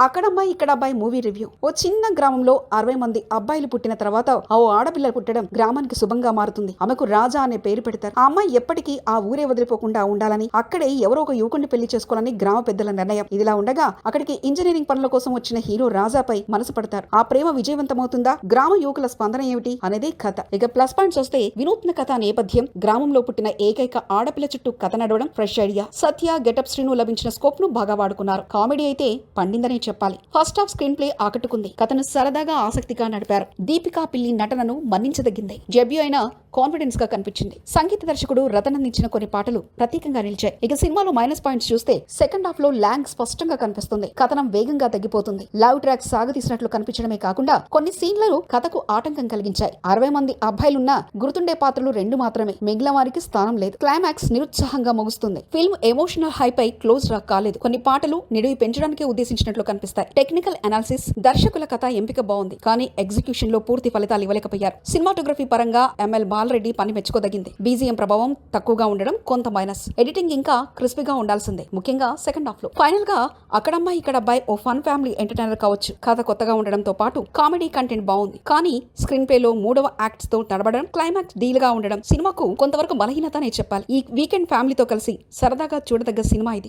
అక్కడమ్మాయి ఇక్కడ అబ్బాయి movie review. ఓ చిన్న గ్రామంలో 60 మంది అబ్బాయిలు పుట్టిన తర్వాత ఓ ఆడపిల్ల పుట్టడం గ్రామానికి శుభంగా మారుతుంది. ఆమెకు రాజా అనే పేరు పెడతారు. ఆ అమ్మాయి ఎప్పటికీ ఆ ఊరే వదిలిపోకుండా ఉండాలని, అక్కడే ఎవరో ఒక యువకుడిని పెళ్లి చేసుకోవాలని గ్రామ పెద్దల నిర్ణయం. ఇదిలా ఉండగా అక్కడికి ఇంజనీరింగ్ పనుల కోసం వచ్చిన హీరో రాజాపై మనసు పడతారు. ఆ ప్రేమ విజయవంతమవుతుందా? గ్రామ యువకుల స్పందన ఏమిటి అనేది కథ. ఇక ప్లస్ పాయింట్స్ వస్తే వినూత్న కథ నేపథ్యం, గ్రామంలో పుట్టిన ఏకైక ఆడపిల్ల చుట్టూ కథ నడవడం ఫ్రెష్ ఐడియా. సత్య గెటప్ శ్రీను లభించిన స్కోప్ ను బాగా వాడుకున్నారు. కామెడీ అయితే పండిందనే చెప్పాలి. ఫస్ట్ హాఫ్ స్క్రీన్ ప్లే ఆకట్టుకుంది. కథను సరదాగా ఆసక్తిగా నడిపారు. దీపికా పిల్లి నటనను మన్నించదగింది. డెబ్యూ అయినా కాన్ఫిడెన్స్ గా కనిపించింది. సంగీత దర్శకుడు రతన్ అందించిన కొన్ని పాటలు ప్రతీకంగా నిలిచాయి. ఇక సినిమాలో మైనస్ పాయింట్స్ చూస్తే సెకండ్ హాఫ్ లో ల్యాంగ్ స్పష్టంగా కనిపిస్తుంది. కథనం వేగంగా తగ్గిపోతుంది. లవ్ ట్రాక్ సాగతీసినట్లు కనిపించడమే కాకుండా కొన్ని సీన్లను కథకు ఆటంకం కలిగించాయి. 60 మంది అబ్బాయిలున్నా గుర్తుండే పాత్రలు 2 మాత్రమే. మిగిలిన వారికి స్థానం లేదు. క్లైమాక్స్ నిరుత్సాహంగా ముగుస్తుంది. ఫిల్మ్ ఎమోషనల్ హై పై క్లోజ్ రా కాలేదు. కొన్ని పాటలు నిడివి పెంచడానికి ఉద్దేశించినట్లు కనిపిస్తాయి. టెక్నికల్ అనాలిసిస్, దర్శకుల కథ ఎంపిక బాగుంది, కానీ ఎగ్జిక్యూషన్ లో పూర్తి ఫలితాలు ఇవ్వలేకపోయారు. సినిమాటోగ్రఫీ పరంగా ఎంఎల్ బాలరెడ్డి పని మెచ్చుకోదగింది. బీజిఎం ప్రభావం తక్కువగా ఉండడం కొంత మైనస్. ఎడిటింగ్ ఇంకా క్రిస్పీగా ఉండాల్సిందే, ముఖ్యంగా సెకండ్ హాఫ్ లో. ఫైనల్ గా అక్కడమ్మాయి ఇక్కడ అబ్బాయి ఓ ఫన్ ఫ్యామిలీ ఎంటర్టైనర్ కావచ్చు. కథ కొత్తగా ఉండడంతో పాటు కామెడీ కంటెంట్ బాగుంది, కానీ స్క్రీన్ ప్లే లో 3వ యాక్ట్స్ తో తడబడడం, క్లైమాక్స్ డీల్ గా ఉండడం సినిమాకు కొంతవరకు బలహీనత అనే చెప్పాలి. ఈ వీకెండ్ ఫ్యామిలీతో కలిసి సరదాగా చూడదగ్గ సినిమా ఇది.